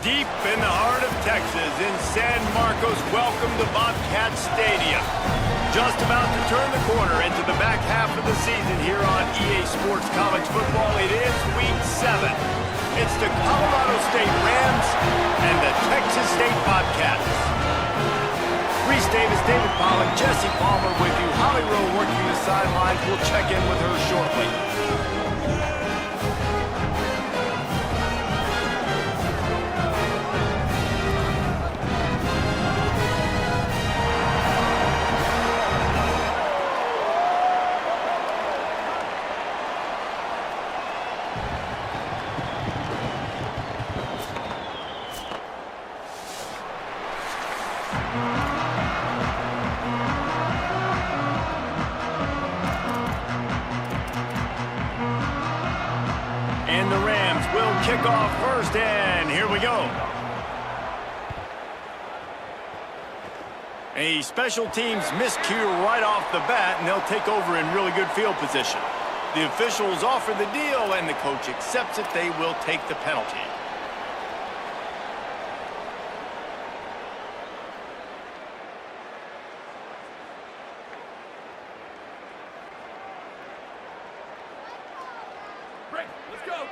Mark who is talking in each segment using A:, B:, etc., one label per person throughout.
A: Deep in the heart of Texas, in San Marcos, welcome to Bobcat Stadium. Just about to turn the corner into the back half of the season here on EA Sports College Football. It is Week 7. It's the Colorado State Rams and the Texas State Bobcats. Reese Davis, David Pollack, Jesse Palmer with you. Holly Rowe working the sidelines. We'll check in with her shortly. And the Rams will kick off first, and here we go. A special teams miscue right off the bat, and they'll take over in really good field position. The officials offer the deal, and the coach accepts it. They will take the penalty.
B: Let's go.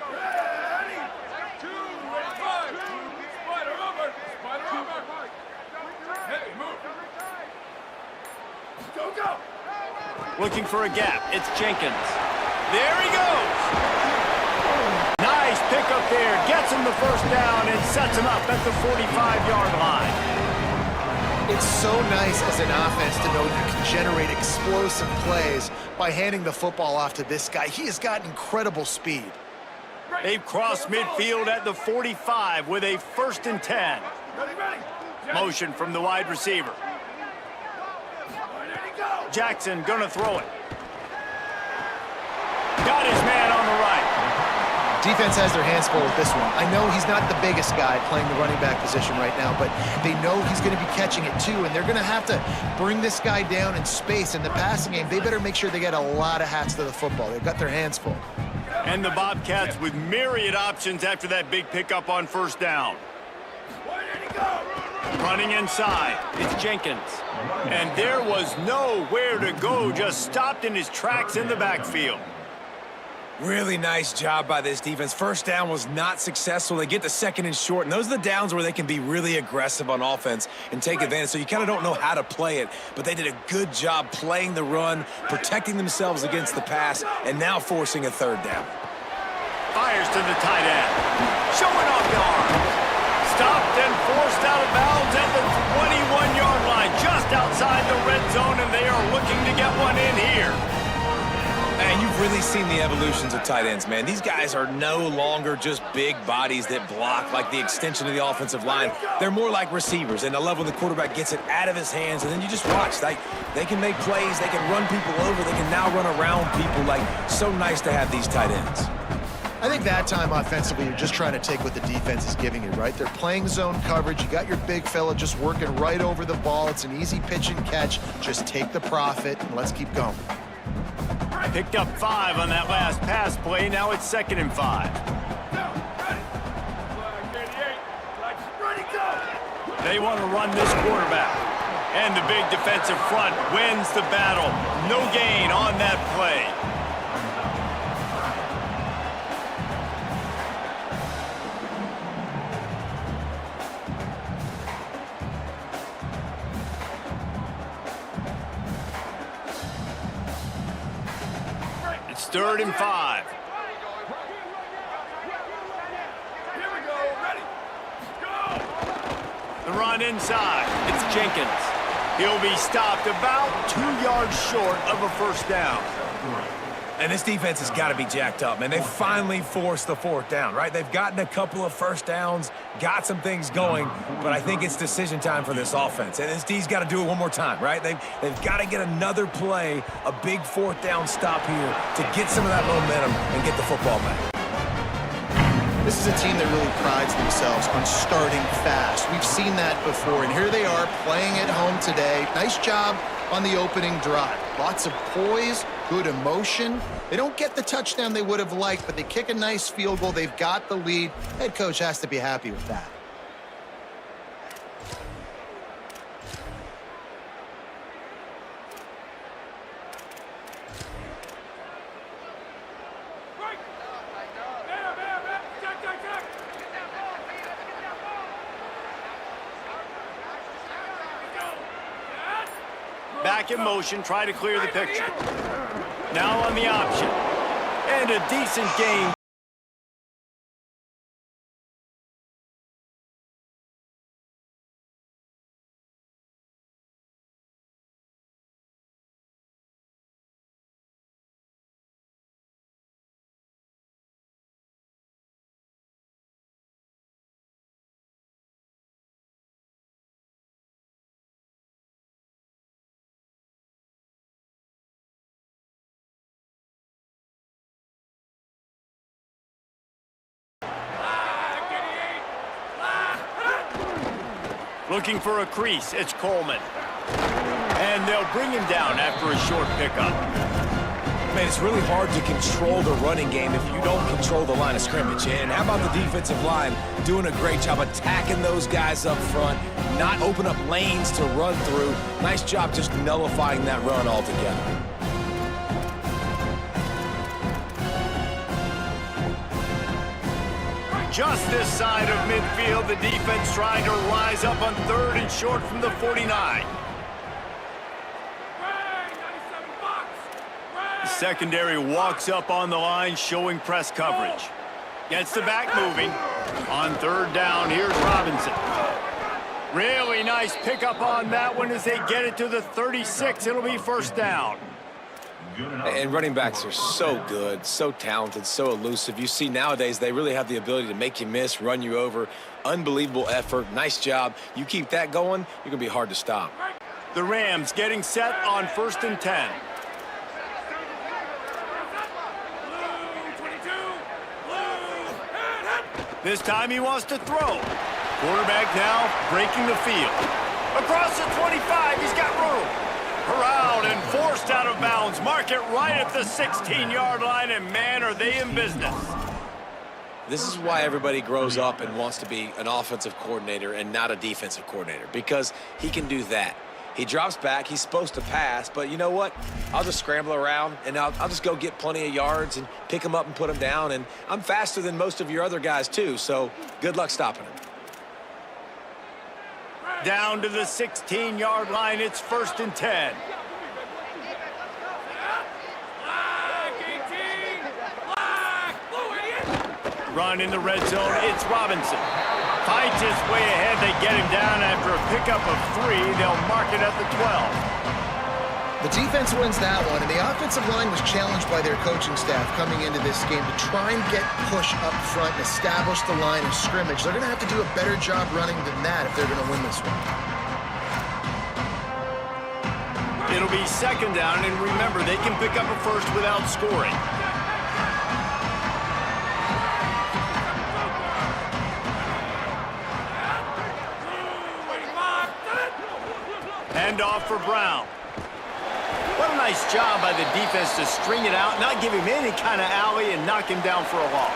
B: Ready. 2, 5. Spider over. Spider over. Hey, move. Go, go.
A: Looking for a gap. It's Jenkins. There he goes. Nice pickup there. Gets him the first down and sets him up at the 45-yard line.
C: It's so nice as an offense to know you can generate explosive plays by handing the football off to this guy. He has got incredible speed.
A: They've crossed midfield at the 45 with a 1st and 10. Motion from the wide receiver. Jackson gonna throw it. Got his man on the right.
C: Defense has their hands full with this one. I know he's not the biggest guy playing the running back position right now, but they know he's going to be catching it too, and they're going to have to bring this guy down in space. In the passing game, they better make sure they get a lot of hats to the football. They've got their hands full.
A: And the Bobcats with myriad options after that big pickup on first down. Running inside, it's Jenkins. And there was nowhere to go, just stopped in his tracks in the backfield.
D: Really nice job by this defense. First down was not successful. They get the 2nd and short, and those are the downs where they can be really aggressive on offense and take advantage. So you kind of don't know how to play it, but they did a good job playing the run, protecting themselves against the pass, and now forcing a 3rd down.
A: Fires to the tight end. Showing off the arm. Stopped and forced out of bounds at the 21-yard line, just outside the red zone, and they are looking to get one in here.
D: And you've really seen the evolutions of tight ends, man. These guys are no longer just big bodies that block like the extension of the offensive line. They're more like receivers, and I love when the quarterback gets it out of his hands, and then you just watch. They can make plays, they can run people over, they can now run around people. So nice to have these tight ends.
C: I think that time offensively, you're just trying to take what the defense is giving you, right? They're playing zone coverage. You got your big fella just working right over the ball. It's an easy pitch and catch. Just take the profit, and let's keep going.
A: Picked up 5 on that last pass play. Now it's 2nd and 5. They want to run this quarterback. And the big defensive front wins the battle. No gain on that play. It's 3rd and 5.
B: Here we go. Ready. Go.
A: The run inside. It's Jenkins. He'll be stopped about 2 yards short of a 1st down.
D: And this defense has got to be jacked up, man. They finally forced the 4th down, right? They've gotten a couple of 1st downs, got some things going, but I think it's decision time for this offense. And this D's got to do it one more time, right? They've got to get another play, a big 4th down stop here to get some of that momentum and get the football back.
C: This is a team that really prides themselves on starting fast. We've seen that before, and here they are playing at home today. Nice job on the opening drive. Lots of poise, good emotion. They don't get the touchdown they would have liked, but they kick a nice field goal. They've got the lead. Head coach has to be happy with that.
A: Back in motion, try to clear the picture. Now on the option. And a decent gain. Looking for a crease, it's Coleman. And they'll bring him down after a short pickup.
D: Man, it's really hard to control the running game if you don't control the line of scrimmage. And how about the defensive line doing a great job attacking those guys up front, not open up lanes to run through. Nice job just nullifying that run altogether.
A: Just this side of midfield, the defense trying to rise up on 3rd and short from the 49. The secondary walks up on the line, showing press coverage. Gets the back moving. On 3rd down, here's Robinson. Really nice pickup on that one as they get it to the 36. It'll be 1st down.
D: And running backs are so good, so talented, so elusive. You see nowadays they really have the ability to make you miss, run you over. Unbelievable effort. Nice job. You keep that going, you're going to be hard to stop.
A: The Rams getting set on 1st and 10. This time he wants to throw. Quarterback now breaking the field. Across the 25, he's got room. Around and forced out of bounds. Mark it right at the 16-yard line, and man, are they in business.
D: This is why everybody grows up and wants to be an offensive coordinator and not a defensive coordinator, because he can do that. He drops back, he's supposed to pass, but you know what? I'll just scramble around, and I'll just go get plenty of yards and pick him up and put him down, and I'm faster than most of your other guys too, so good luck stopping him.
A: Down to the 16-yard line, it's 1st and 10. Run in the red zone, it's Robinson. Fights his way ahead, they get him down after a pickup of 3. They'll mark it at the 12.
C: The defense wins that one, and the offensive line was challenged by their coaching staff coming into this game to try and get push up front and establish the line of scrimmage. They're going to have to do a better job running than that if they're going to win this one.
A: It'll be 2nd down, and remember, they can pick up a 1st without scoring. Hand off for Brown. What a nice job by the defense to string it out, not give him any kind of alley, and knock him down for a loss.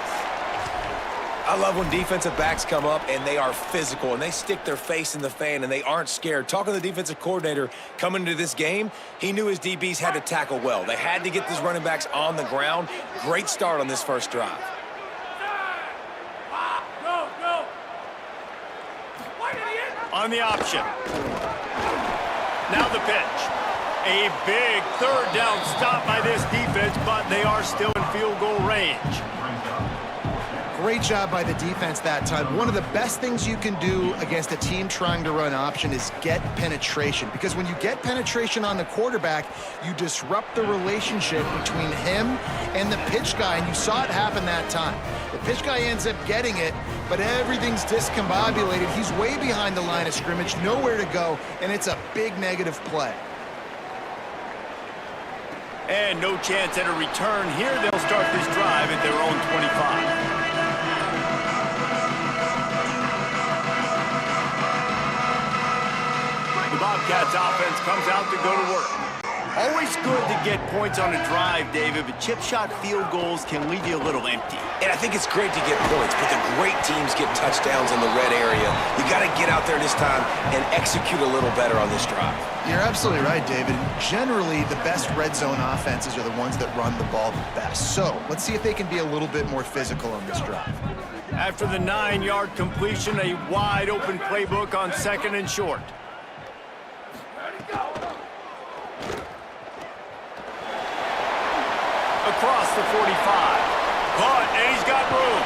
D: I love when defensive backs come up and they are physical and they stick their face in the fan and they aren't scared. Talking to the defensive coordinator coming into this game, he knew his DBs had to tackle well. They had to get these running backs on the ground. Great start on this 1st drive.
A: On the option. Now the pitch. A big 3rd down stop by this defense, but they are still in field goal range.
C: Great job by the defense that time. One of the best things you can do against a team trying to run option is get penetration. Because when you get penetration on the quarterback, you disrupt the relationship between him and the pitch guy, and you saw it happen that time. The pitch guy ends up getting it, but everything's discombobulated. He's way behind the line of scrimmage, nowhere to go, and it's a big negative play.
A: And no chance at a return here. They'll start this drive at their own 25. The Bobcats offense comes out to go to work. Always good to get points on a drive, David, but chip shot field goals can leave you a little empty.
D: And I think it's great to get points, but the great teams get touchdowns in the red area. You got to get out there this time and execute a little better on this drive.
C: You're absolutely right, David. Generally, the best red zone offenses are the ones that run the ball the best. So let's see if they can be a little bit more physical on this drive.
A: After the 9-yard completion, a wide-open playbook on 2nd and short. Across the 45. Caught, and he's got room.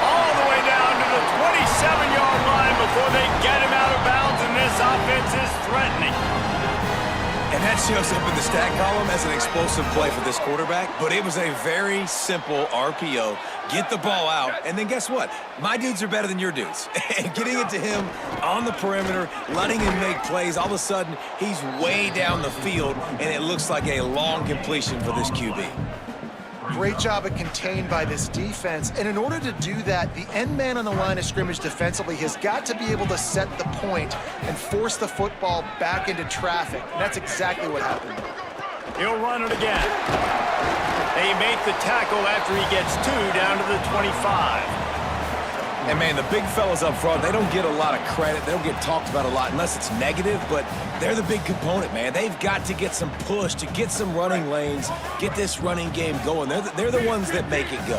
A: All the way down to the 27-yard line before they get him out of bounds, and this offense is threatening.
D: And that shows up in the stat column as an explosive play for this quarterback, but it was a very simple RPO. Get the ball out, and then guess what? My dudes are better than your dudes. And getting it to him on the perimeter, letting him make plays, all of a sudden, he's way down the field, and it looks like a long completion for this QB.
C: Great job of contained by this defense. And in order to do that, the end man on the line of scrimmage defensively has got to be able to set the point and force the football back into traffic. And that's exactly what happened.
A: He'll run it again. They make the tackle after he gets 2 down to the 25.
D: And, man, the big fellas up front, they don't get a lot of credit. They don't get talked about a lot unless it's negative, but they're the big component, man. They've got to get some push, to get some running lanes, get this running game going. They're the ones that make it go.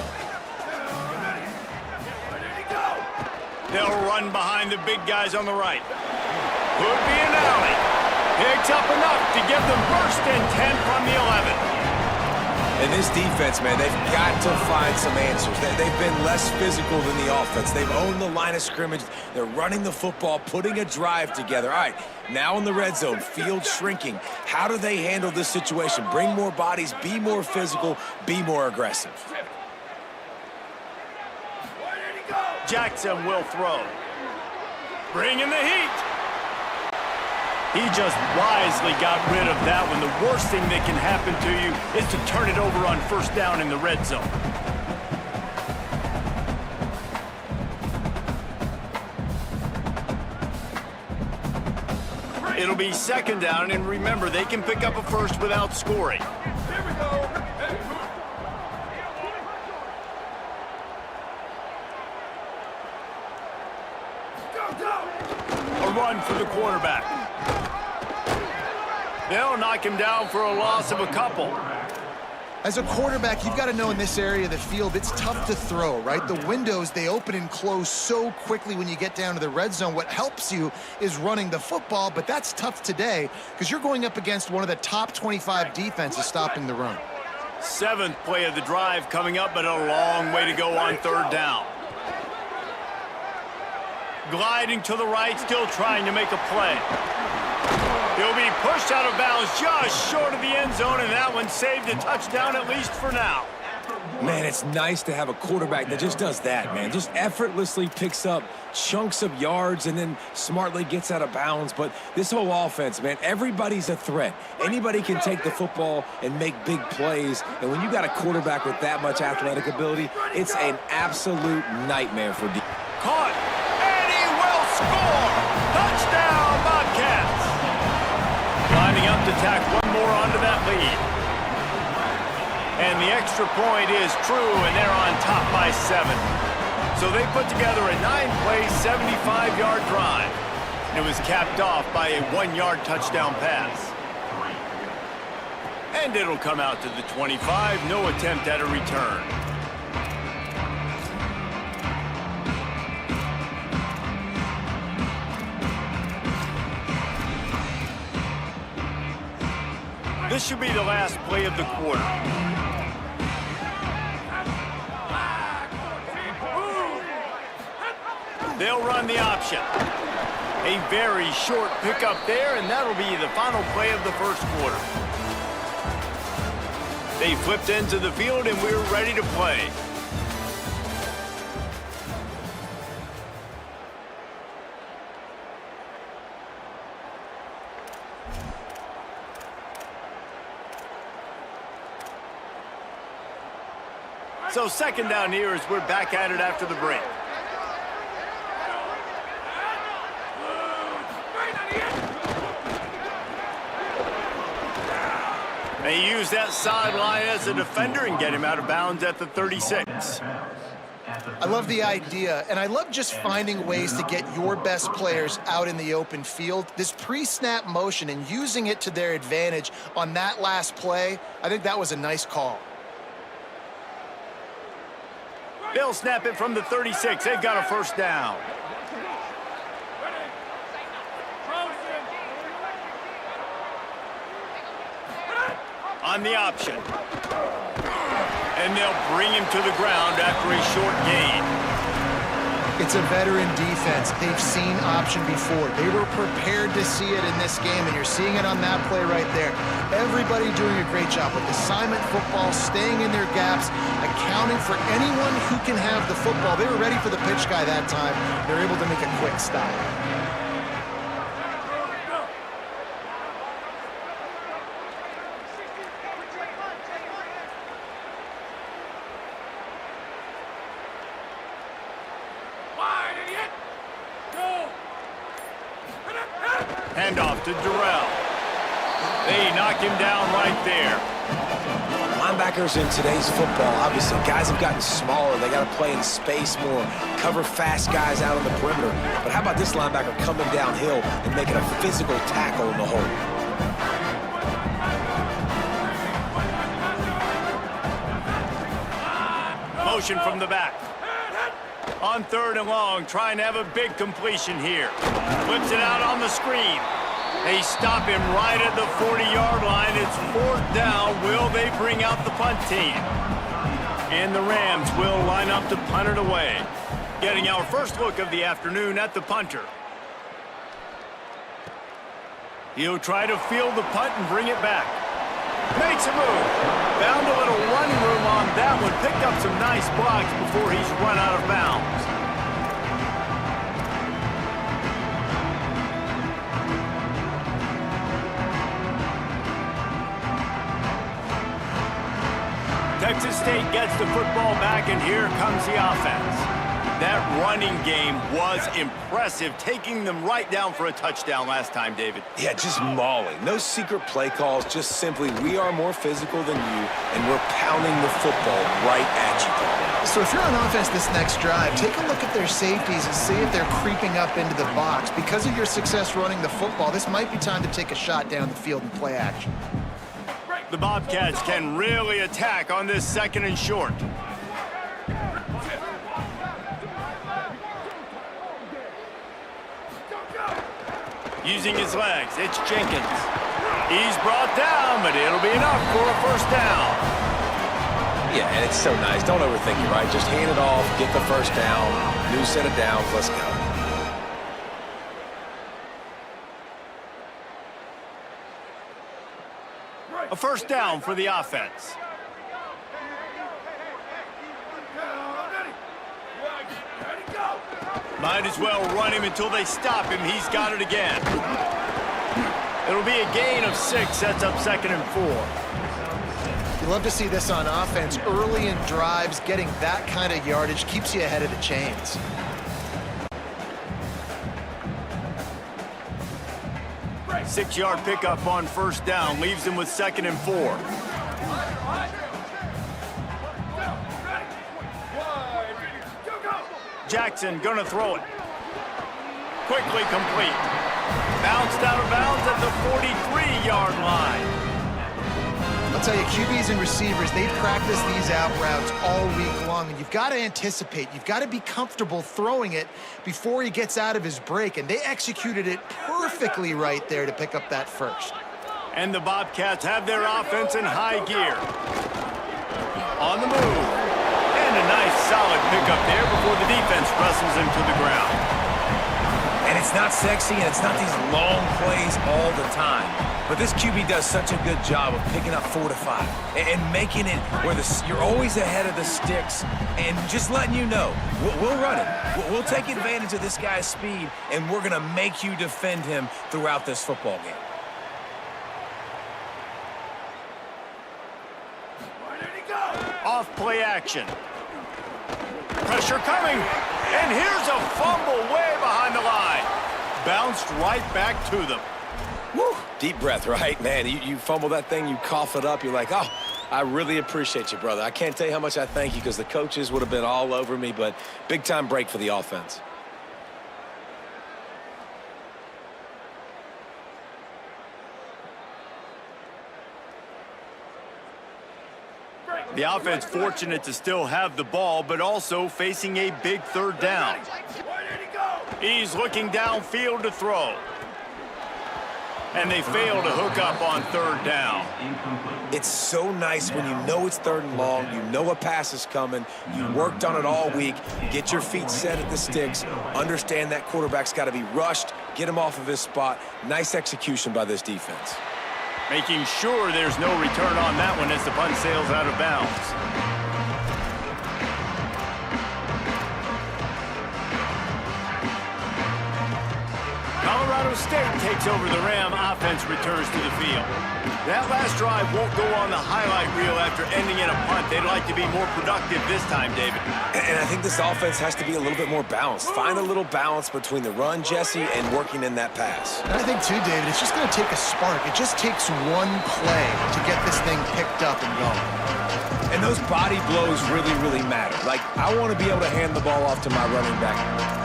A: They'll run behind the big guys on the right. Could be an alley. Picks up enough to give them first and 10 from the 11.
D: And this defense, man, they've got to find some answers. They've been less physical than the offense. They've owned the line of scrimmage. They're running the football, putting a drive together. All right, now in the red zone, field shrinking. How do they handle this situation? Bring more bodies, be more physical, be more aggressive.
A: Jackson will throw. Bring in the heat. He just wisely got rid of that one. The worst thing that can happen to you is to turn it over on first down in the red zone. It'll be 2nd down, and remember, they can pick up a first without scoring.
B: Here we go. Hey,
A: A run for the quarterback. They'll knock him down for a loss of a couple.
C: As a quarterback, you've got to know in this area of the field, it's tough to throw, right? The windows, they open and close so quickly when you get down to the red zone. What helps you is running the football, but that's tough today because you're going up against one of the top 25 defenses stopping the run.
A: 7th play of the drive coming up, but a long way to go on 3rd down. Gliding to the right, still trying to make a play. He'll be pushed out of bounds just short of the end zone, and that one saved a touchdown at least for now.
D: Man, it's nice to have a quarterback that just does that, man. Just effortlessly picks up chunks of yards and then smartly gets out of bounds. But this whole offense, man, everybody's a threat. Anybody can take the football and make big plays. And when you got a quarterback with that much athletic ability, it's an absolute nightmare for D.
A: Caught, and he will score! Touchdown, Bobcats! Lining up to tack one more onto that lead. And the extra point is true, and they're on top by 7. So they put together a 9-play, 75-yard drive. And it was capped off by a 1-yard touchdown pass. And it'll come out to the 25, no attempt at a return. This should be the last play of the quarter. They'll run the option. A very short pickup there, and that'll be the final play of the first quarter. They flipped into the field, and we're ready to play. So 2nd down here as we're back at it after the break. They use that sideline as a defender and get him out of bounds at the 36.
C: I love the idea, and I love just finding ways to get your best players out in the open field. This pre-snap motion and using it to their advantage on that last play, I think that was a nice call.
A: They'll snap it from the 36. They've got a first down. On the option. And they'll bring him to the ground after a short gain.
C: It's a veteran defense. They've seen option before. They were prepared to see it in this game, and you're seeing it on that play right there. Everybody doing a great job with assignment football, staying in their gaps, accounting for anyone who can have the football. They were ready for the pitch guy that time. They're able to make a quick stop.
A: Handoff to Durrell. They knock him down right there.
D: Linebackers in today's football, obviously, guys have gotten smaller. They got to play in space more, cover fast guys out on the perimeter. But how about this linebacker coming downhill and making a physical tackle in the hole?
A: Motion from the back. On 3rd and long, trying to have a big completion here. Flips it out on the screen. They stop him right at the 40-yard line. It's 4th down. Will they bring out the punt team? And the Rams will line up to punt it away. Getting our first look of the afternoon at the punter. He'll try to field the punt and bring it back. Makes a move. Found a little running room on that one. Picked up some nice blocks before he's run out of bounds. Texas State gets the football back, and here comes the offense. That running game was impressive, taking them right down for a touchdown last time, David.
D: Yeah, just mauling. No secret play calls, just simply we are more physical than you, and we're pounding the football right at you.
C: So if you're on offense this next drive, take a look at their safeties and see if they're creeping up into the box. Because of your success running the football, this might be time to take a shot down the field and play action.
A: The Bobcats can really attack on this 2nd and short. Using his legs, it's Jenkins. He's brought down, but it'll be enough for a first down.
D: Yeah, and it's so nice. Don't overthink it, right? Just hand it off, get the first down, new set of downs, let's go.
A: A first down for the offense. Might as well run him until they stop him. He's got it again. It'll be a gain of 6. Sets up 2nd and 4.
C: You love to see this on offense. Early in drives, getting that kind of yardage keeps you ahead of the chains.
A: Six-yard pickup on first down. Leaves him with 2nd and 4. Jackson gonna throw it. Quickly complete. Bounced out of bounds at the 43-yard line.
C: I'll tell you, QBs and receivers, they've practiced these out routes all week long, and you've got to anticipate. You've got to be comfortable throwing it before he gets out of his break, and they executed it perfectly right there to pick up that first.
A: And the Bobcats have their offense in high gear. On the move. And a nice solid pickup there before the defense wrestles him to the ground.
D: And it's not sexy, and it's not these long plays all the time. But this QB does such a good job of picking up 4 to 5 and making it where you're always ahead of the sticks and just letting you know, we'll run it. We'll take advantage of this guy's speed, and we're going to make you defend him throughout this football game.
A: Off play action. Pressure coming. And here's a fumble way behind the line. Bounced right back to them.
C: Woo!
D: Deep breath, right? Man, you fumble that thing, you cough it up, you're like, oh, I really appreciate you, brother. I can't tell you how much I thank you because the coaches would have been all over me, but big-time break for the offense.
A: The offense fortunate to still have the ball, but also facing a big third down. He's looking downfield to throw. And they fail to hook up on third down.
D: It's so nice when you know it's third and long, you know a pass is coming, you worked on it all week, get your feet set at the sticks, understand that quarterback's got to be rushed, get him off of his spot. Nice execution by this defense.
A: Making sure there's no return on that one as the punt sails out of bounds. Colorado State takes over the Ram. Offense returns to the field. That last drive won't go on the highlight reel after ending in a punt. They'd like to be more productive this time, David.
D: And I think this offense has to be a little bit more balanced. Find a little balance between the run, Jesse, and working in that pass.
C: And I think, too, David, it's just going to take a spark. It just takes one play to get this thing picked up and going.
D: And those body blows really, really matter. Like, I want to be able to hand the ball off to my running back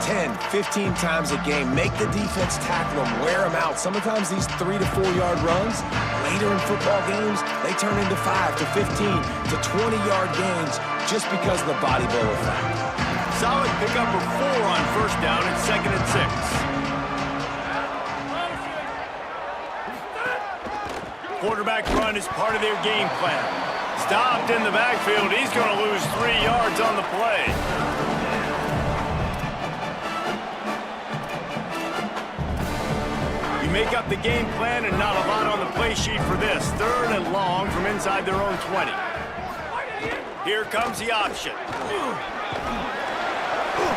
D: 10, 15 times a game. Make the defense tackle them, wear them out. Sometimes these 3 to 4 yard runs, later in football games, they turn into 5 to 15 to 20-yard gains just because of the body blow effect.
A: Solid pickup of 4 on first down and 2nd and 6. Quarterback run is part of their game plan. Stopped in the backfield. He's going to lose 3 yards on the play. You make up the game plan and not a lot on the play sheet for this. 3rd and long from inside their own 20. Here comes the option.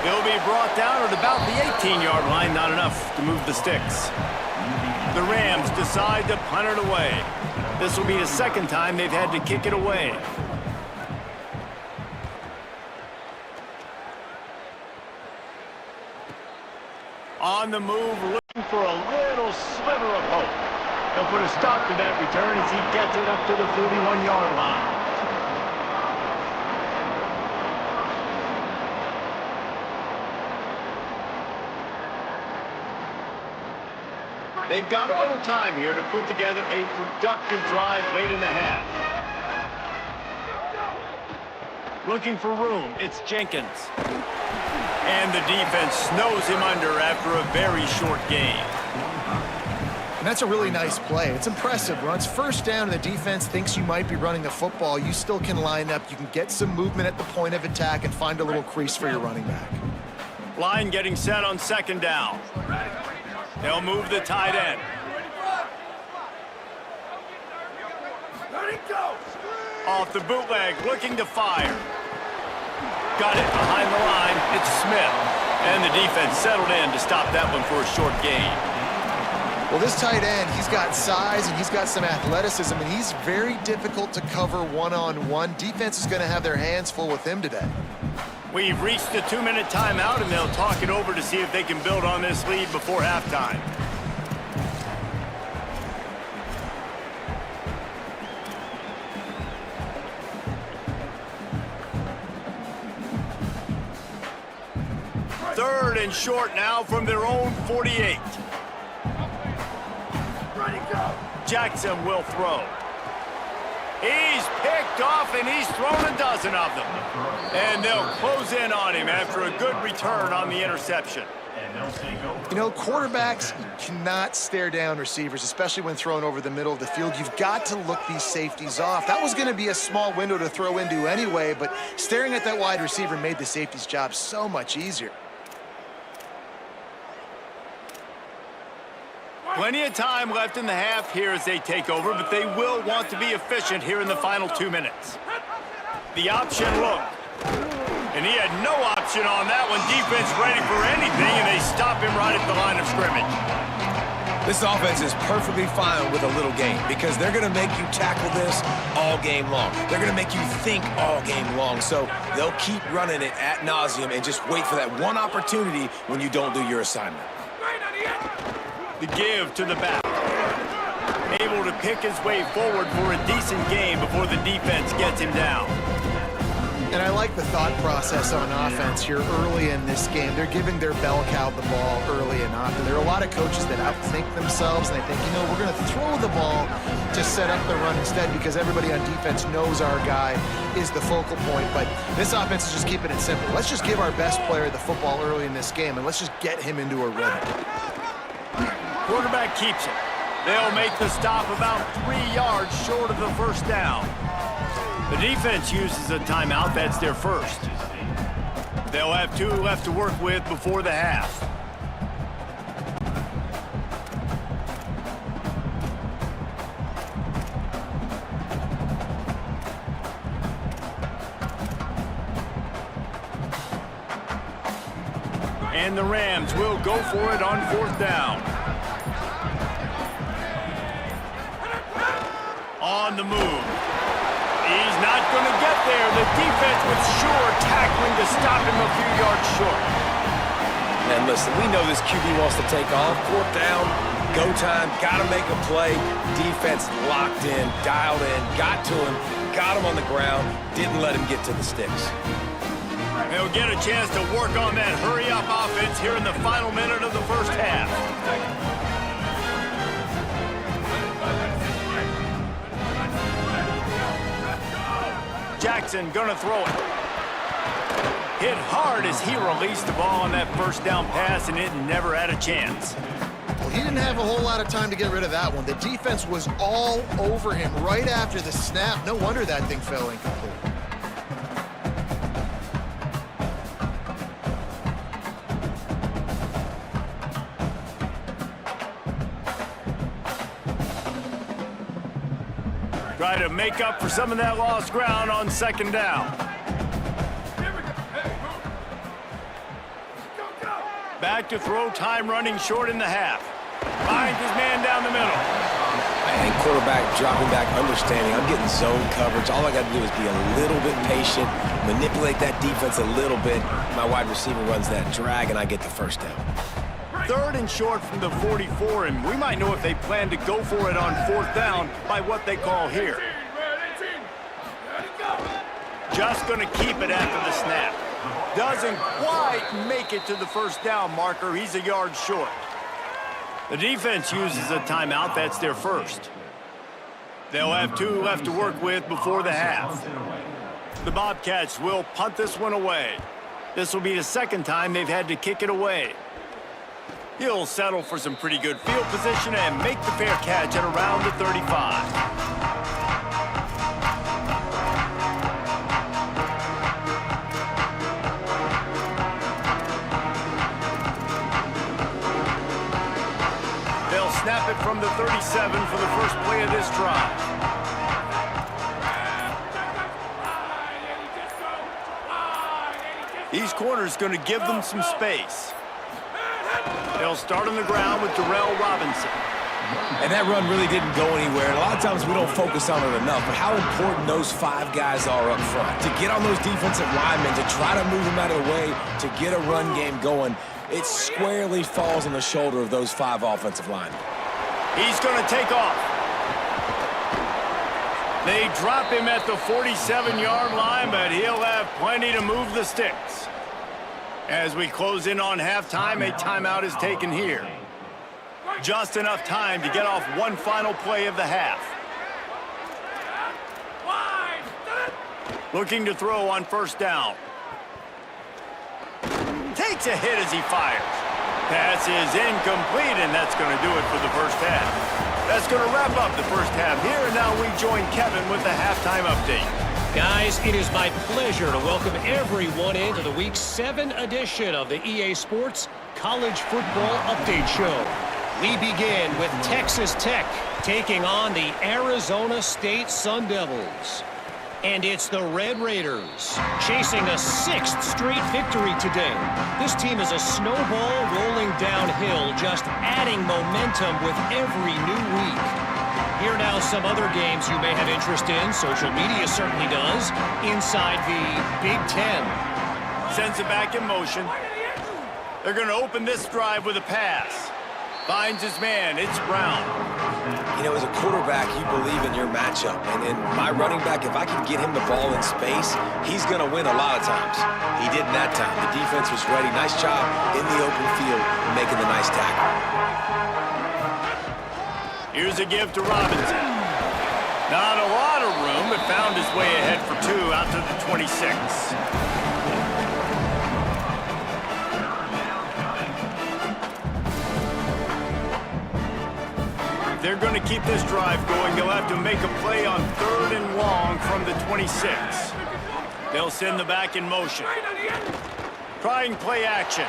A: He'll be brought down at about the 18-yard line. Not enough to move the sticks. The Rams decide to punt it away. This will be the 2nd time they've had to kick it away. On the move, looking for a little sliver of hope. He'll put a stop to that return as he gets it up to the 41-yard line. They've got a little time here to put together a productive drive late in the half. Looking for room, it's Jenkins. And the defense snows him under after a very short gain.
C: And that's a really nice play. It's impressive. Runs first down and the defense thinks you might be running the football. You still can line up. You can get some movement at the point of attack and find a little crease for your running back.
A: Line getting set on 2nd down. They'll move the tight end. Off the bootleg, looking to fire. Got it behind the line. It's Smith. And the defense settled in to stop that one for a short gain.
C: Well, this tight end, he's got size and he's got some athleticism, and he's very difficult to cover one-on-one. Defense is going to have their hands full with him today.
A: We've reached the 2-minute timeout, and they'll talk it over to see if they can build on this lead before halftime. Third and short now from their own 48. Jackson will throw. He's picked off, and he's thrown a dozen of them. And they'll close in on him after a good return on the interception.
C: You know, quarterbacks cannot stare down receivers, especially when thrown over the middle of the field. You've got to look these safeties off. That was going to be a small window to throw into anyway, but staring at that wide receiver made the safety's job so much easier.
A: Plenty of time left in the half here as they take over, but they will want to be efficient here in the final 2 minutes. The option look. And he had no option on that one. Defense ready for anything, and they stop him right at the line of scrimmage.
D: This offense is perfectly fine with a little game because they're going to make you tackle this all game long. They're going to make you think all game long. So they'll keep running it ad nauseum and just wait for that one opportunity when you don't do your assignment.
A: The give to the back. able to pick his way forward for a decent game before the defense gets him down.
C: And I like the thought process on offense here early in this game. They're giving their bell cow the ball early and often. There are a lot of coaches that outthink themselves, and they think, we're going to throw the ball to set up the run instead because everybody on defense knows our guy is the focal point. But this offense is just keeping it simple. Let's just give our best player the football early in this game, and let's just get him into a rhythm.
A: Quarterback keeps it. They'll make the stop about 3 yards short of the first down. The defense uses a timeout. That's their first. They'll have 2 left to work with before the half. And the Rams will go for it on 4th down. On the move. He's not going to get there. The defense with sure tackling to stop him a few yards short.
D: And listen, we know this QB wants to take off. 4th down, go time, got to make a play. Defense locked in, dialed in, got to him, got him on the ground, didn't let him get to the sticks.
A: They'll get a chance to work on that hurry-up offense here in the final minute of the first half. Jackson gonna throw it. Hit hard as he released the ball on that first down pass, and it never had a chance.
C: Well, he didn't have a whole lot of time to get rid of that one. The defense was all over him right after the snap. No wonder that thing fell incomplete.
A: Try to make up for some of that lost ground on 2nd down. Back to throw, time running short in the half. Finds his man down the middle.
D: And quarterback dropping back, understanding I'm getting zone coverage. All I got to do is be a little bit patient, manipulate that defense a little bit. My wide receiver runs that drag, and I get the first down.
A: 3rd and short from the 44, and we might know if they plan to go for it on 4th down by what they call here. Just going to keep it after the snap. Doesn't quite make it to the first down marker. He's a yard short. The defense uses a timeout. That's their first. They'll have 2 left to work with before the half. The Bobcats will punt this one away. This will be the 2nd time they've had to kick it away. He'll settle for some pretty good field position and make the fair catch at around the 35. They'll snap it from the 37 for the first play of this drive. These corners going to give them some space. They'll start on the ground with Darrell Robinson.
D: And that run really didn't go anywhere. And a lot of times we don't focus on it enough, but how important those 5 guys are up front. To get on those defensive linemen, to try to move them out of the way, to get a run game going, it squarely falls on the shoulder of those 5 offensive linemen.
A: He's going to take off. They drop him at the 47-yard line, but he'll have plenty to move the sticks. As we close in on halftime, a timeout is taken here. Just enough time to get off one final play of the half. Looking to throw on 1st down. Takes a hit as he fires. Pass is incomplete, and that's going to do it for the first half. That's going to wrap up the first half here, and now we join Kevin with the halftime update.
B: Guys, it is my pleasure to welcome everyone into the Week 7 edition of the EA Sports College Football Update Show. We begin with Texas Tech taking on the Arizona State Sun Devils. And it's the Red Raiders chasing a 6th straight victory today. This team is a snowball rolling downhill, just adding momentum with every new week. Here now some other games you may have interest in. Social media certainly does. Inside the Big Ten.
A: Sends it back in motion. They're going to open this drive with a pass. Finds his man. It's Brown.
D: You know, as a quarterback, you believe in your matchup. And my running back, if I can get him the ball in space, he's going to win a lot of times. He didn't that time. The defense was ready. Nice job in the open field, making the nice tackle.
A: Here's a give to Robinson. Not a lot of room, but found his way ahead for 2 out to the 26. They're going to keep this drive going. They'll have to make a play on 3rd and long from the 26. They'll send the back in motion. Trying play action.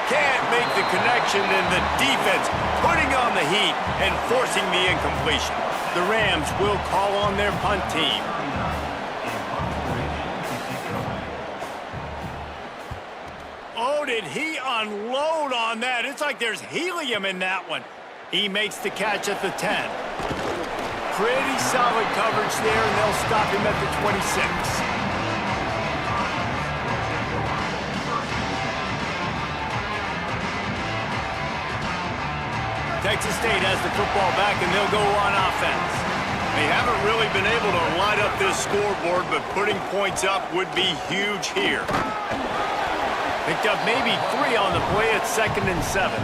A: Can't make the connection, and the defense putting on the heat and forcing the incompletion. The Rams will call on their punt team. Oh, did he unload on that? It's like there's helium in that one. He makes the catch at the 10. Pretty solid coverage there, and they'll stop him at the 26. Texas State has the football back, and they'll go on offense. They haven't really been able to light up this scoreboard, but putting points up would be huge here. Picked up maybe 3 on the play at 2nd and 7.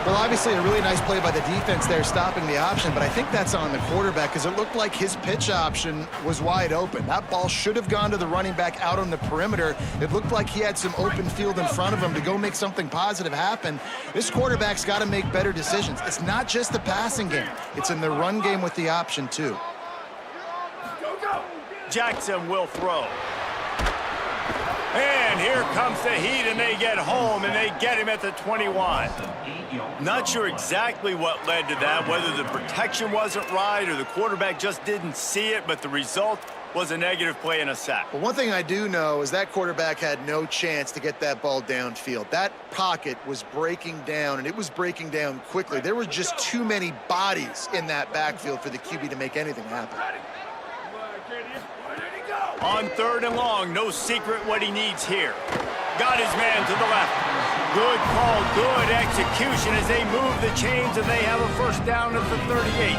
C: Well, obviously a really nice play by the defense there stopping the option, but I think that's on the quarterback because it looked like his pitch option was wide open. That ball should have gone to the running back out on the perimeter. It looked like he had some open field in front of him to go make something positive happen. This quarterback's got to make better decisions. It's not just the passing game. It's in the run game with the option, too.
A: Jackson will throw. And here comes the heat, and they get home, and they get him at the 21. Not sure exactly what led to that, whether the protection wasn't right or the quarterback just didn't see it, but the result was a negative play and a sack.
C: But one thing I do know is that quarterback had no chance to get that ball downfield. That pocket was breaking down, and it was breaking down quickly. There were just too many bodies in that backfield for the QB to make anything happen.
A: On 3rd and long, no secret what he needs here. Got his man to the left. Good call, good execution as they move the chains, and they have a 1st down at the 38.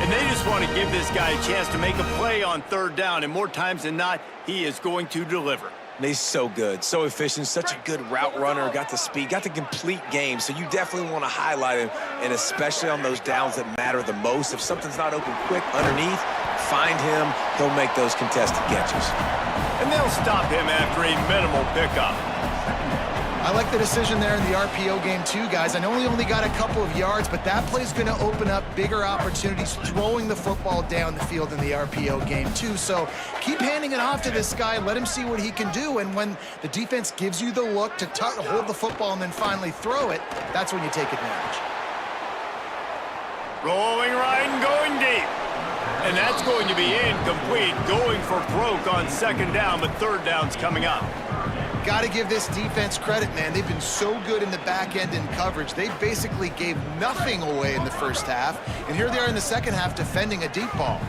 A: And they just want to give this guy a chance to make a play on 3rd down, and more times than not, he is going to deliver.
D: He's so good, so efficient, such a good route runner, got the speed, got the complete game, so you definitely want to highlight him, and especially on those downs that matter the most. If something's not open quick underneath, find him, he'll make those contested catches.
A: And they'll stop him after a minimal pickup.
C: I like the decision there in the RPO game too, guys. I know he only got a couple of yards, but that play's going to open up bigger opportunities throwing the football down the field in the RPO game too. So keep handing it off to this guy. Let him see what he can do. And when the defense gives you the look to hold the football and then finally throw it, that's when you take advantage.
A: Rolling right and going deep. And that's going to be incomplete. Going for broke on 2nd down, but 3rd down's coming up.
C: Got to give this defense credit, man. They've been so good in the back end in coverage. They basically gave nothing away in the 1st half, and here they are in the 2nd half defending a deep ball.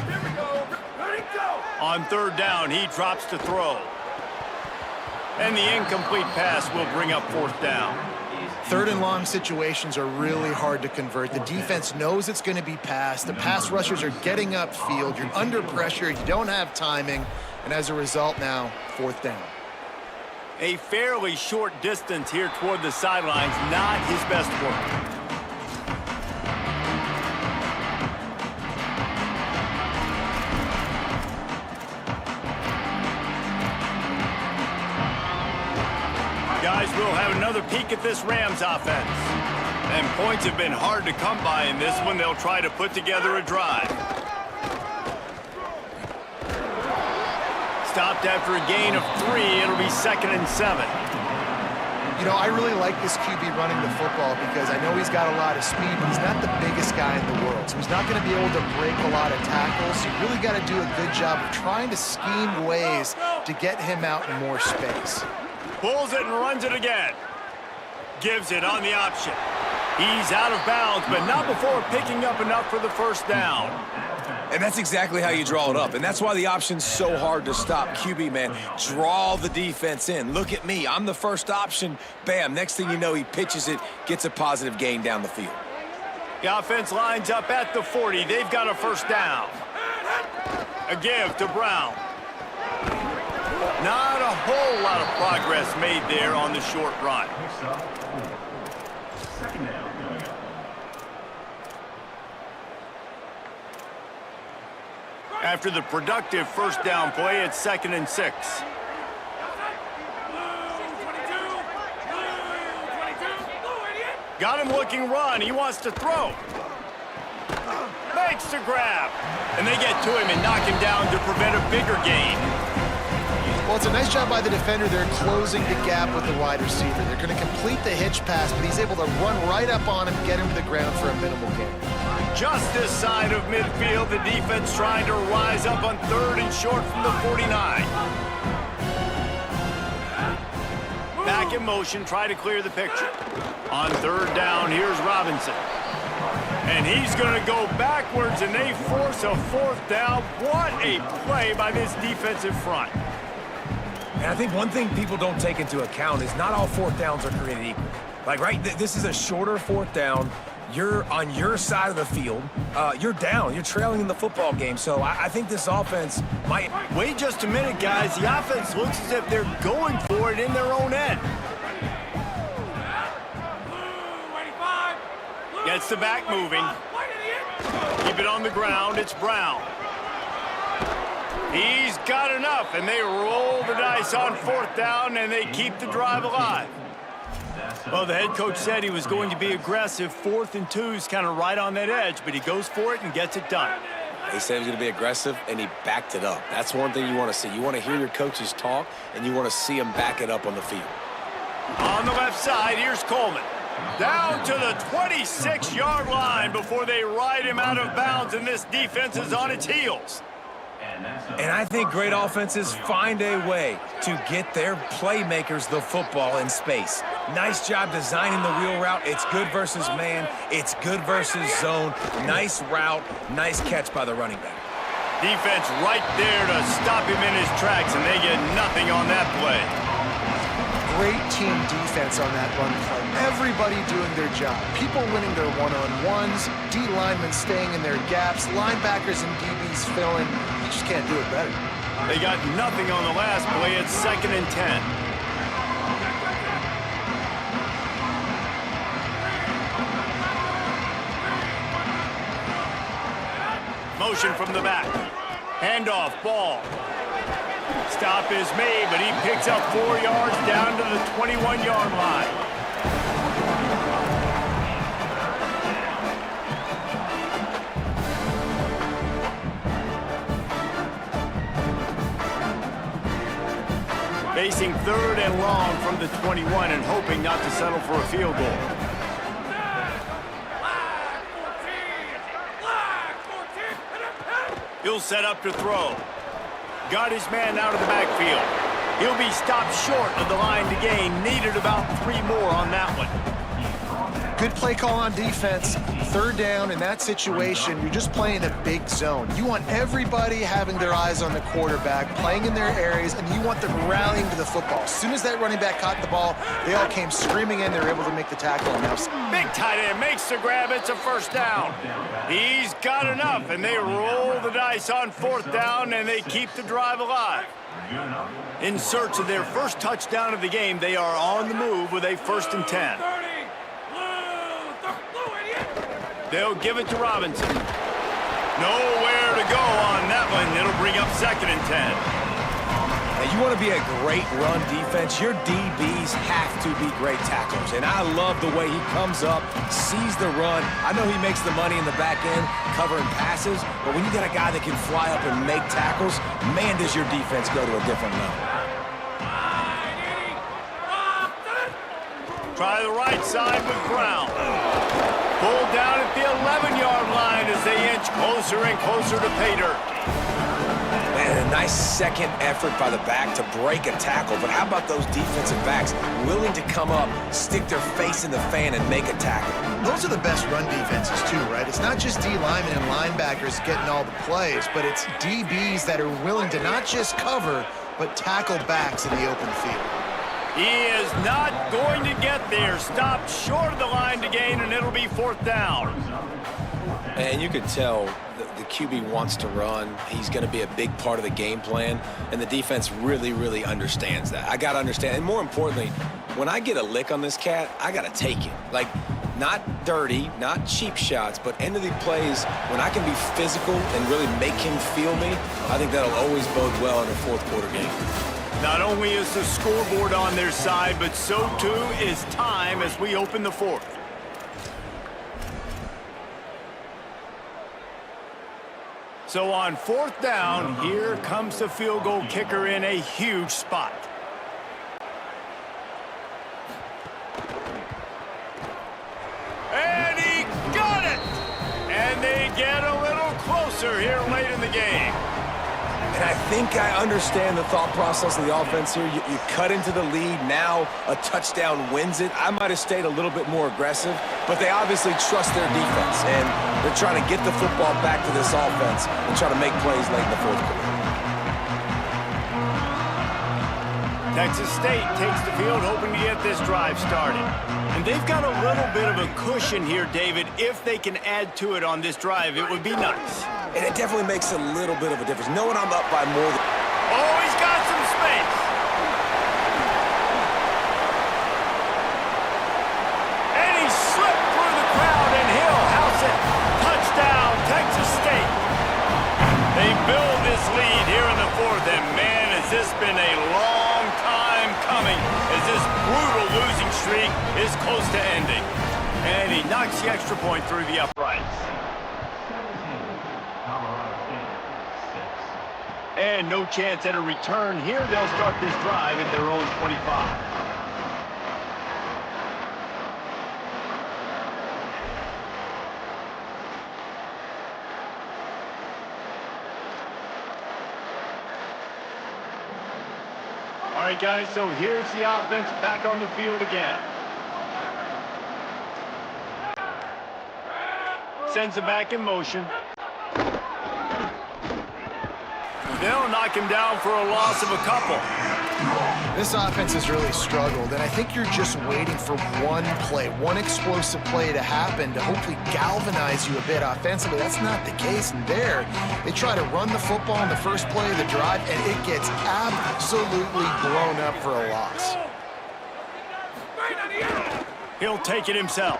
A: Here we go. Ready, go. On 3rd down, he drops to throw. And the incomplete pass will bring up 4th down.
C: 3rd and long situations are really hard to convert. The defense knows it's going to be passed. The pass rushers are getting upfield. You're under pressure. You don't have timing. And as a result now, 4th down.
A: A fairly short distance here toward the sidelines, not his best work. Guys, we'll have another peek at this Rams offense. And points have been hard to come by in this one. They'll try to put together a drive. Stopped after a gain of 3. It'll be 2nd and 7.
C: You know, I really like this QB running the football because I know he's got a lot of speed, but he's not the biggest guy in the world. So he's not going to be able to break a lot of tackles. So you really got to do a good job of trying to scheme ways to get him out in more space.
A: Pulls it and runs it again. Gives it on the option. He's out of bounds, but not before picking up enough for the 1st down.
D: And that's exactly how you draw it up. And that's why the option's so hard to stop. QB, man, draw the defense in. Look at me. I'm the 1st option. Bam. Next thing you know, he pitches it, gets a positive gain down the field.
A: The offense lines up at the 40. They've got a first down. A give to Brown. Not a whole lot of progress made there on the short run. After the productive first down play, it's 2nd and 6. Got him looking run. He wants to throw. Makes the grab. And they get to him and knock him down to prevent a bigger gain.
C: Well, it's a nice job by the defender. They're closing the gap with the wide receiver. They're going to complete the hitch pass, but he's able to run right up on him, get him to the ground for a minimal gain.
A: Just this side of midfield, the defense trying to rise up on 3rd and short from the 49. Back in motion, try to clear the picture. On 3rd down, here's Robinson. And he's going to go backwards, and they force a 4th down. What a play by this defensive front.
D: And I think one thing people don't take into account is not all 4th downs are created equal. Like, right, this is a shorter 4th down. You're on your side of the field. You're down. You're trailing in the football game. So I think this offense might...
A: Wait just a minute, guys. The offense looks as if they're going for it in their own end. Gets the back moving. Keep it on the ground. It's Brown. He's got enough, and they roll the dice on 4th down, and they keep the drive alive. Well, the head coach said he was going to be aggressive. 4th and 2's kind of right on that edge, but he goes for it and gets it done.
E: He said he was going to be aggressive, and he backed it up. That's one thing you want to see. You want to hear your coaches talk, and you want to see them back it up on the field.
A: On the left side, here's Coleman. Down to the 26-yard line before they ride him out of bounds, and this defense is on its heels.
D: And I think great offenses find a way to get their playmakers the football in space. Nice job designing the wheel route. It's good versus man. It's good versus zone. Nice route. Nice catch by the running back.
A: Defense right there to stop him in his tracks, and they get nothing on that play.
C: Great team defense on that run play. Everybody doing their job. People winning their one-on-ones, D linemen staying in their gaps, linebackers and DBs filling. You just can't do it better.
A: They got nothing on the last play. It's 2nd and 10. Motion from the back. Handoff, ball. Stop is made, but he picks up 4 yards down to the 21-yard line. Facing 3rd and long from the 21 and hoping not to settle for a field goal. He'll set up to throw. Got his man out of the backfield. He'll be stopped short of the line to gain. Needed about 3 more on that one.
C: Good play call on defense. 3rd down in that situation, you're just playing a big zone. You want everybody having their eyes on the quarterback, playing in their areas, and you want them rallying to the football. As soon as that running back caught the ball, they all came screaming in. They were able to make the tackle. And now
A: big tight end makes the grab. It's a first down. He's got enough, and they roll the dice on 4th down, and they keep the drive alive. In search of their first touchdown of the game, they are on the move with a 1st and 10. They'll give it to Robinson. Nowhere to go on that one. It'll bring up 2nd and 10.
D: Now, you want to be a great run defense, your DBs have to be great tacklers. And I love the way he comes up, sees the run. I know he makes the money in the back end covering passes, but when you got a guy that can fly up and make tackles, man, does your defense go to a different level.
A: Try the right side with Brown. Pulled down at the 11-yard line as they inch closer and closer to pay dirt.
D: Man, a nice second effort by the back to break a tackle. But how about those defensive backs willing to come up, stick their face in the fan, and make a tackle?
C: those are the best run defenses too, right? It's not just D linemen and linebackers getting all the plays, but it's DBs that are willing to not just cover, but tackle backs in the open field.
A: He is not going to get there. Stopped short of the line to gain, and it'll be 4th down.
E: And you could tell the QB wants to run. He's going to be a big part of the game plan, and the defense really, really understands that. I got to understand, and more importantly, when I get a lick on this cat, I got to take it. Like, not dirty, not cheap shots, but end of the plays, when I can be physical and really make him feel me, I think that'll always bode well in a 4th quarter game.
A: Not only is the scoreboard on their side, but so too is time as we open the 4th. So on 4th down, here comes the field goal kicker in a huge spot. And he got it! And they get a little closer here late in the game.
D: And I think I understand the thought process of the offense here. You cut into the lead. Now a touchdown wins it. I might have stayed a little bit more aggressive, but they obviously trust their defense, and they're trying to get the football back to this offense and try to make plays late in the 4th quarter.
A: Texas State takes the field hoping to get this drive started. And they've got a little bit of a cushion here, David. If they can add to it on this drive, it would be nice.
D: And it definitely makes a little bit of a difference. Knowing I'm up by more than...
A: Oh, he's got some space. And he slipped through the crowd, and he'll house it. Touchdown, Texas State. They build this lead here in the 4th, and man, has this been a long time coming as this brutal losing streak is close to ending. And he knocks the extra point through the uprights. And no chance at a return here. They'll start this drive at their own 25. All right, guys, so here's the offense back on the field again. Sends it back in motion. They'll knock him down for a loss of a couple.
C: This offense has really struggled, and I think you're just waiting for one play, one explosive play to happen to hopefully galvanize you a bit offensively. That's not the case, and there, they try to run the football in the first play of the drive, and it gets absolutely blown up for a loss.
A: He'll take it himself.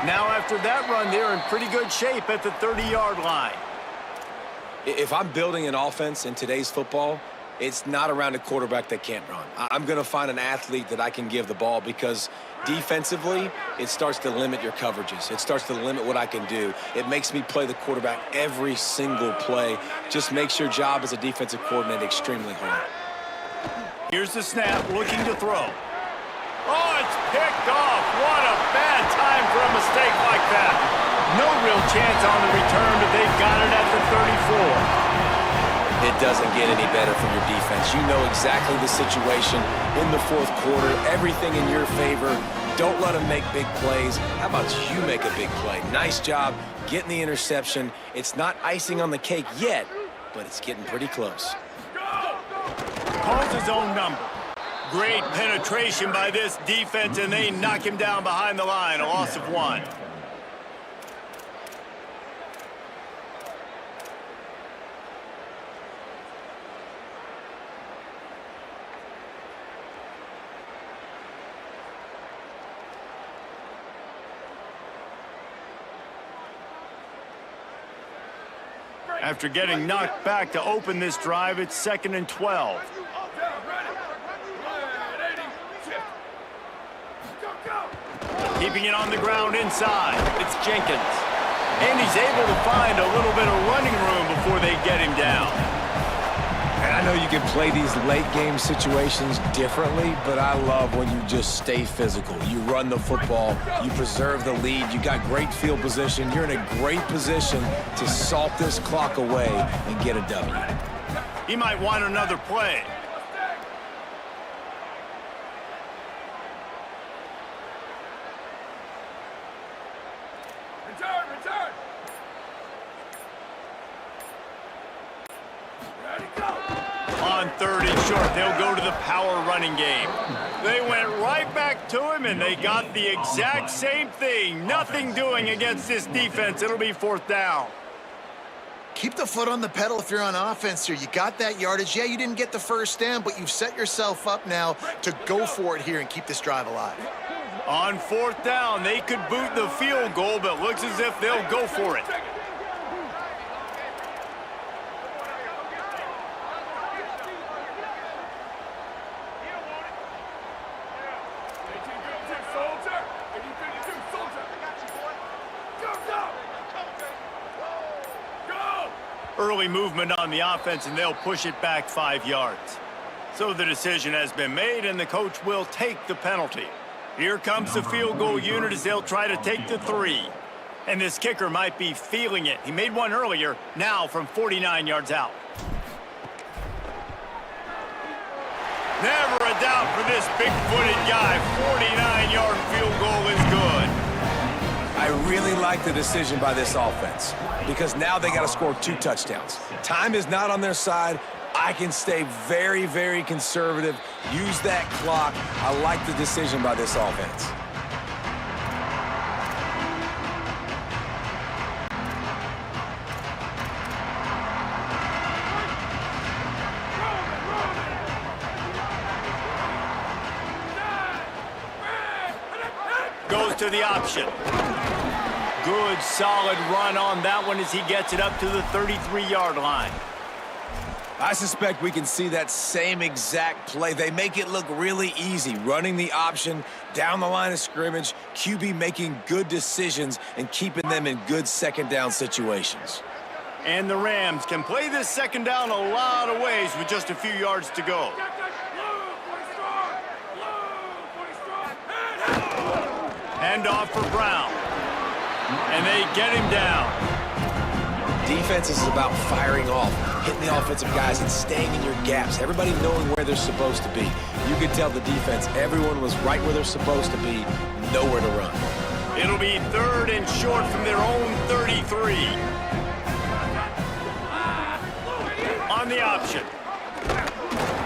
A: Now after that run, they're in pretty good shape at the 30-yard line.
E: If I'm building an offense in today's football, it's not around a quarterback that can't run. I'm going to find an athlete that I can give the ball because defensively, it starts to limit your coverages. It starts to limit what I can do. It makes me play the quarterback every single play. Just makes your job as a defensive coordinator extremely hard.
A: Here's the snap, looking to throw. Oh, it's picked off. What a bad time for a mistake like that. No real chance on the return, but they've got it at the 34.
E: It doesn't get any better from your defense. You know exactly the situation in the 4th quarter. Everything in your favor. Don't let them make big plays. How about you make a big play? Nice job getting the interception. It's not icing on the cake yet, but it's getting pretty close.
A: Calls his own number. Great penetration by this defense, and they knock him down behind the line. A loss of 1. After getting knocked back to open this drive, it's 2nd and 12. Keeping it on the ground inside. It's Jenkins. And he's able to find a little bit of running room before they get him down.
D: And I know you can play these late-game situations differently, but I love when you just stay physical. You run the football, you preserve the lead, you got great field position, you're in a great position to salt this clock away and get a W.
A: He might want another play.
F: Return! Ready, go!
A: On 3rd and short, they'll go to the power running game. They went right back to him, and they got the exact same thing. Nothing doing against this defense. It'll be 4th down.
C: Keep the foot on the pedal if you're on offense here. You got that yardage. Yeah, you didn't get the first down, but you've set yourself up now to go for it here and keep this drive alive.
A: On 4th down, they could boot the field goal, but looks as if they'll go for it. Early movement on the offense, and they'll push it back 5 yards. So the decision has been made, and the coach will take the penalty. Here comes the field goal unit as they'll try to take the 3. And this kicker might be feeling it. He made one earlier, now from 49 yards out. Never a doubt for this big-footed guy. 49-yard field goal is good.
D: I really like the decision by this offense because now they got to score 2 touchdowns. Time is not on their side. I can stay very, very conservative, use that clock. I like the decision by this offense.
A: Goes to the option. Good, solid run on that one as he gets it up to the 33-yard line.
D: I suspect we can see that same exact play. They make it look really easy, running the option down the line of scrimmage, QB making good decisions and keeping them in good second down situations.
A: And the Rams can play this second down a lot of ways with just a few yards to go. Handoff for Brown. And they get him down.
E: Defense is about firing off, hitting the offensive guys and staying in your gaps. Everybody knowing where they're supposed to be. You could tell the defense, everyone was right where they're supposed to be, nowhere to run.
A: It'll be 3rd and short from their own 33. On the option.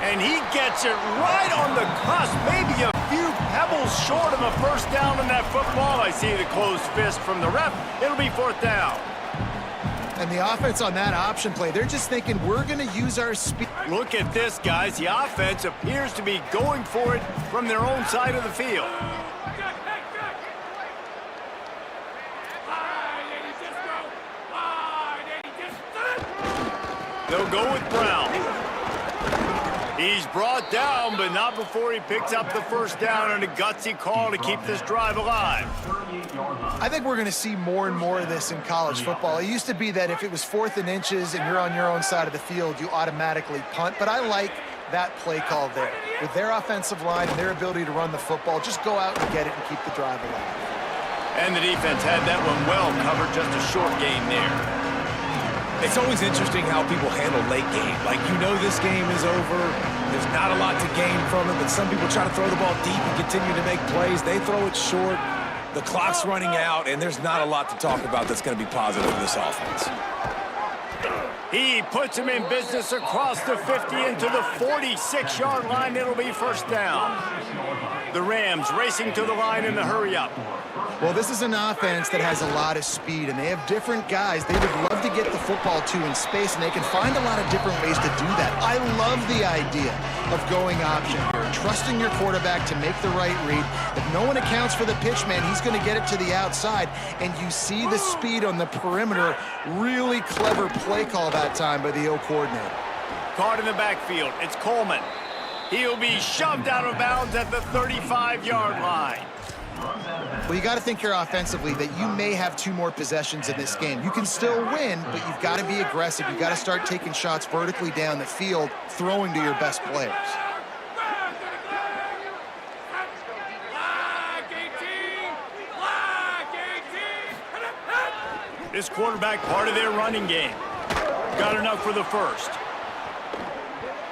A: And he gets it right on the cusp, maybe a few pebbles short of a first down in that football. I see the closed fist from the ref. It'll be 4th down.
C: And the offense on that option play, they're just thinking we're going to use our speed.
A: Look at this, guys. The offense appears to be going for it from their own side of the field. They'll go with Brown. He's brought down, but not before he picks up the first down and a gutsy call to keep this drive alive.
C: I think we're going to see more and more of this in college football. It used to be that if it was 4th and inches and you're on your own side of the field, you automatically punt. But I like that play call there. With their offensive line and their ability to run the football, just go out and get it and keep the drive alive.
A: And the defense had that one well covered, just a short gain there.
D: It's always interesting how people handle late game. Like, you know this game is over. There's not a lot to gain from it, but some people try to throw the ball deep and continue to make plays. They throw it short. The clock's running out, and there's not a lot to talk about that's going to be positive for this offense.
A: He puts him in business across the 50 into the 46-yard line. It'll be 1st down. The Rams racing to the line in the hurry-up.
C: Well, this is an offense that has a lot of speed, and they have different guys they would love to get the football to in space, and they can find a lot of different ways to do that. I love the idea of going option here, trusting your quarterback to make the right read. If no one accounts for the pitch, man, he's going to get it to the outside, and you see the speed on the perimeter. Really clever play call that time by the O coordinator.
A: Caught in the backfield. It's Coleman. He'll be shoved out of bounds at the 35-yard line.
C: Well, you got to think here offensively that you may have 2 more possessions in this game. You can still win, but you've got to be aggressive. You've got to start taking shots vertically down the field, throwing to your best players.
A: This quarterback part of their running game. Got enough for the first.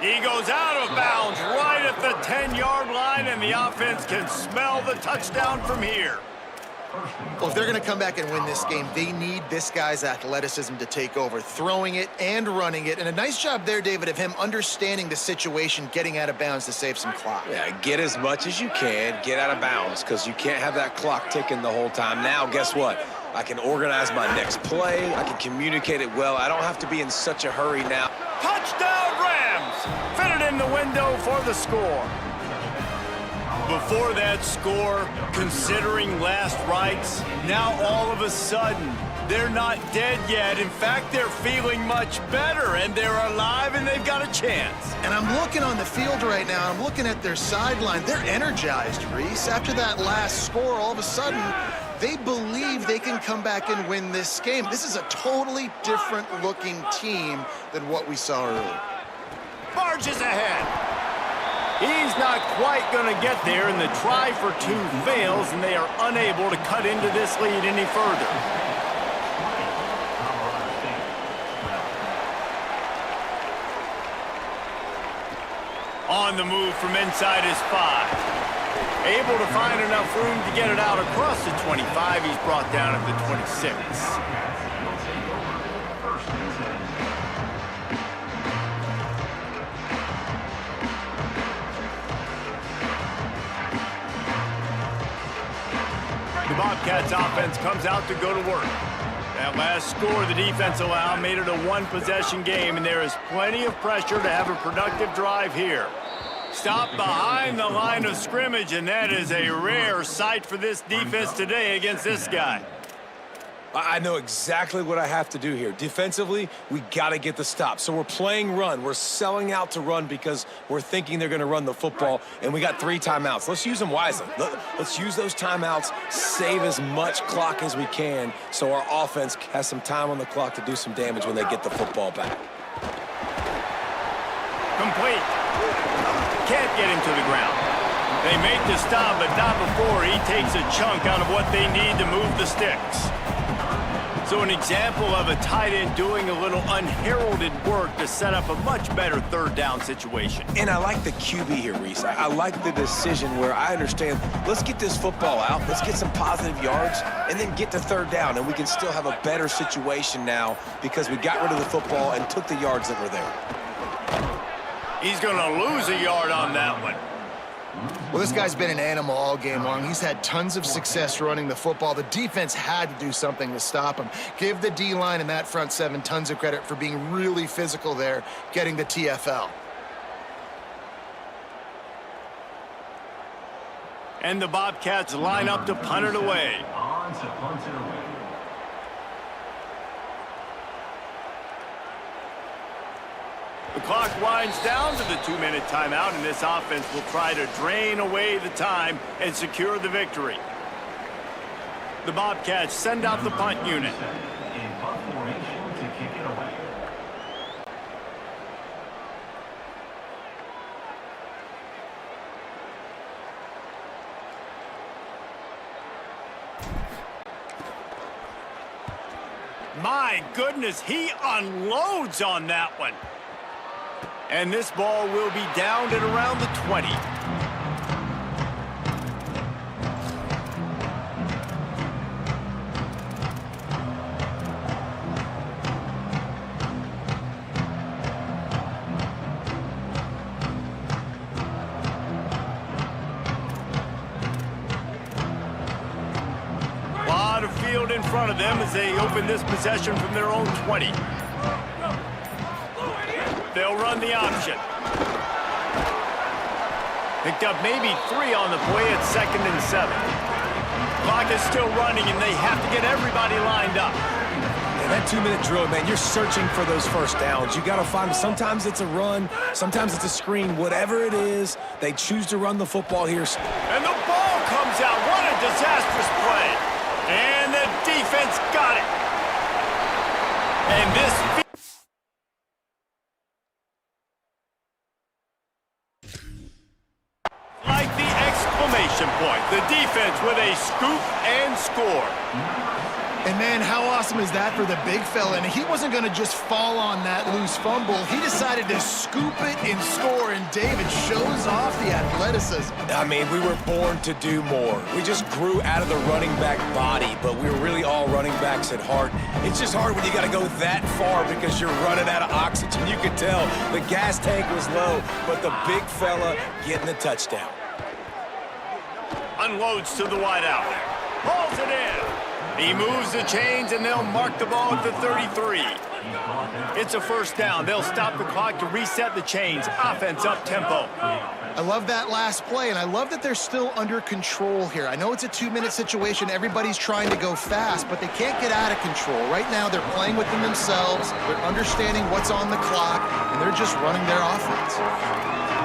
A: He goes out of bounds right at the 10-yard line, and the offense can smell the touchdown from here.
C: Well, if they're going to come back and win this game, they need this guy's athleticism to take over, throwing it and running it. And a nice job there, David, of him understanding the situation, getting out of bounds to save some clock.
E: Yeah, get as much as you can, get out of bounds, because you can't have that clock ticking the whole time. Now, guess what? I can organize my next play. I can communicate it well. I don't have to be in such a hurry now.
A: Touchdown Rams! Fitted in the window for the score. Before that score, considering last rites, now all of a sudden, they're not dead yet. In fact, they're feeling much better, and they're alive, and they've got a chance.
C: And I'm looking on the field right now, I'm looking at their sideline. They're energized, Reese. After that last score, all of a sudden, they believe they can come back and win this game. This is a totally different-looking team than what we saw earlier.
A: Barges ahead. He's not quite going to get there, and the try for two fails, and they are unable to cut into this lead any further. On the move from inside his 5. Able to find enough room to get it out across the 25. He's brought down at the 26. The Bobcats offense comes out to go to work. That last score the defense allowed made it a one-possession game, and there is plenty of pressure to have a productive drive here. Stop behind the line of scrimmage, and that is a rare sight for this defense today against this guy.
D: I know exactly what I have to do here. Defensively, we got to get the stop. So we're playing run. We're selling out to run because we're thinking they're going to run the football, and we got 3 timeouts. Let's use them wisely. Let's use those timeouts, save as much clock as we can so our offense has some time on the clock to do some damage when they get the football back.
A: Complete. Can't get him to the ground. They make the stop, but not before he takes a chunk out of what they need to move the sticks. So an example of a tight end doing a little unheralded work to set up a much better third down situation.
E: And I like the QB here, Reese. I like the decision where I understand, let's get this football out, let's get some positive yards, and then get to third down, and we can still have a better situation now because we got rid of the football and took the yards that were there.
A: He's going to lose a yard on that one.
C: Well, this guy's been an animal all game long. He's had tons of success running the football. The defense had to do something to stop him. Give the D-line and that front 7 tons of credit for being really physical there, getting the TFL.
A: And the Bobcats line up to punt it away. The clock winds down to the 2-minute timeout, and this offense will try to drain away the time and secure the victory. The Bobcats send out the punt unit. My goodness, he unloads on that one. And this ball will be downed at around the 20. A lot of field in front of them as they open this possession from their own 20. They'll run the option. Picked up maybe 3 on the play at 2nd and 7. Clock is still running, and they have to get everybody lined up.
D: And that 2-minute drill, man, you're searching for those first downs. You got to find them. Sometimes it's a run, sometimes it's a screen. Whatever it is, they choose to run the football here.
A: And the ball comes out. What a disastrous play. And the defense got it. And this... like the exclamation point. The defense with a scoop and score.
C: And, man, how awesome is that for the big fella? And he wasn't going to just fall on that loose fumble. He decided to scoop it and score, and David shows off the athleticism.
D: I mean, we were born to do more. We just grew out of the running back body, but we were really all running backs at heart. It's just hard when you got to go that far because you're running out of oxygen. You could tell the gas tank was low, but the big fella getting the touchdown.
A: Unloads to the wideout. Hauls it in. He moves the chains, and they'll mark the ball at the 33. It's a first down. They'll stop the clock to reset the chains. Offense up tempo.
C: I love that last play, and I love that they're still under control here. I know it's a 2-minute situation. Everybody's trying to go fast, but they can't get out of control. Right now, they're playing within themselves. They're understanding what's on the clock, and they're just running their offense.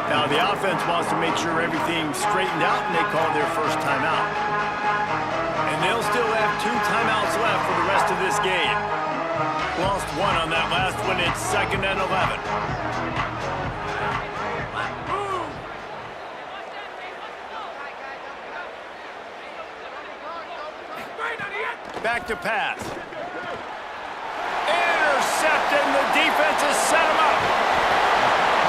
A: Now, the offense wants to make sure everything's straightened out, and they call their first timeout. And they'll still have 2 timeouts left for the rest of this game. Lost one on that last one. It's 2nd and 11. Back to pass. Intercepted, and the defense has set him up.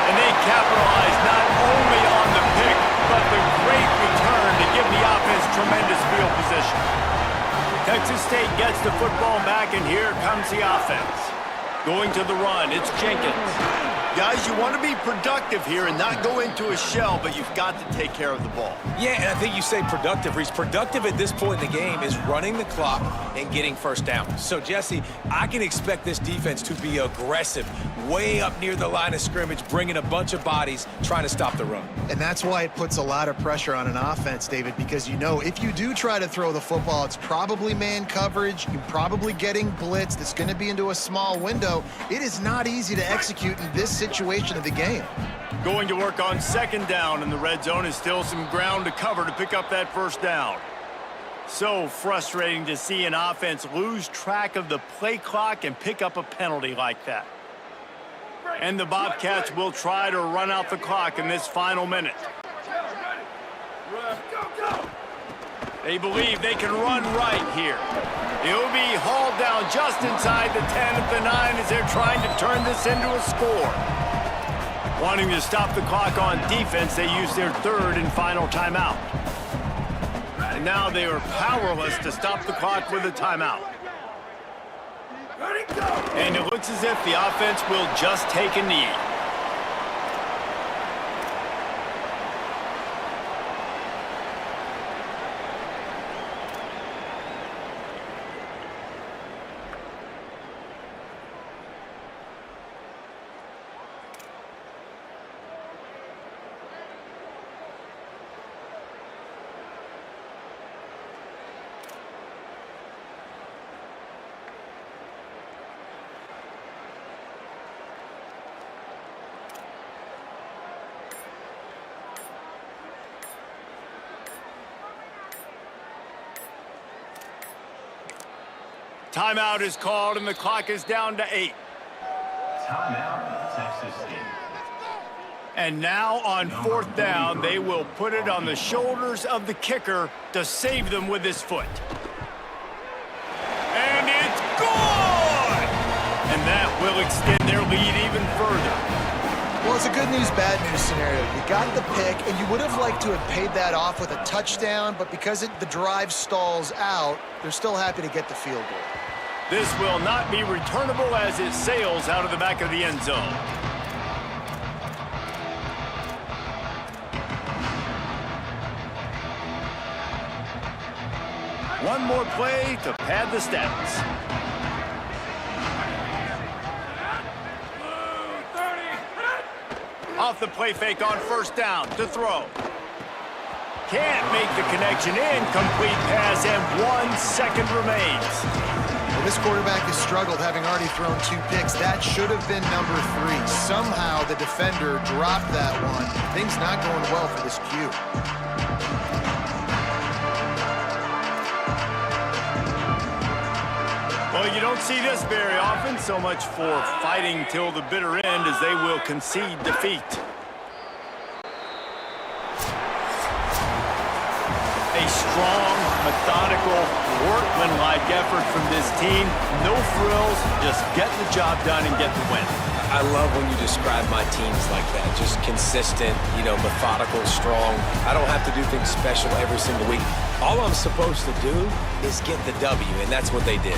A: And they capitalize not only on the pick, but the great return to give the offense tremendous field position. Texas State gets the football back, and here comes the offense. Going to the run, it's Jenkins. Guys, you want to be productive here and not go into a shell, but you've got to take care of the ball.
D: Yeah, and I think you say productive, Reese. Productive at this point in the game is running the clock and getting first down. So, Jesse, I can expect this defense to be aggressive, way up near the line of scrimmage, bringing a bunch of bodies, trying to stop the run.
C: And that's why it puts a lot of pressure on an offense, David, because you know if you do try to throw the football, it's probably man coverage. You're probably getting blitzed. It's going to be into a small window. It is not easy to execute in this situation of the game.
A: Going to work on 2nd down, and the red zone is still some ground to cover to pick up that first down. So frustrating to see an offense lose track of the play clock and pick up a penalty like that. And the Bobcats will try to run out the clock in this final minute. They believe they can run right here. He'll be hauled down just inside the 10 at the 9 as they're trying to turn this into a score. Wanting to stop the clock on defense, they use their 3rd and final timeout. And now they are powerless to stop the clock with a timeout. And it looks as if the offense will just take a knee. Timeout is called, and the clock is down to 8.
F: Timeout, Texas State.
A: And now on 4th down, they will put it on the shoulders of the kicker to save them with his foot. And it's good! And that will extend their lead even further.
C: Well, it's a good news, bad news scenario. You got the pick, and you would have liked to have paid that off with a touchdown, but because the drive stalls out, they're still happy to get the field goal.
A: This will not be returnable as it sails out of the back of the end zone. One more play to pad the stats. Off the play fake on 1st down to throw. Can't make the connection. Incomplete pass, and 1 second remains.
C: Well, this quarterback has struggled, having already thrown 2 picks. That should have been number 3. Somehow the defender dropped that one. Things not going well for this Q.
A: Well, you don't see this very often. So much for fighting till the bitter end as they will concede defeat. A strong, methodical, workmanlike effort from this team. No frills, just get the job done and get the win.
E: I love when you describe my teams like that. Just consistent, methodical, strong. I don't have to do things special every single week. All I'm supposed to do is get the W, and that's what they did.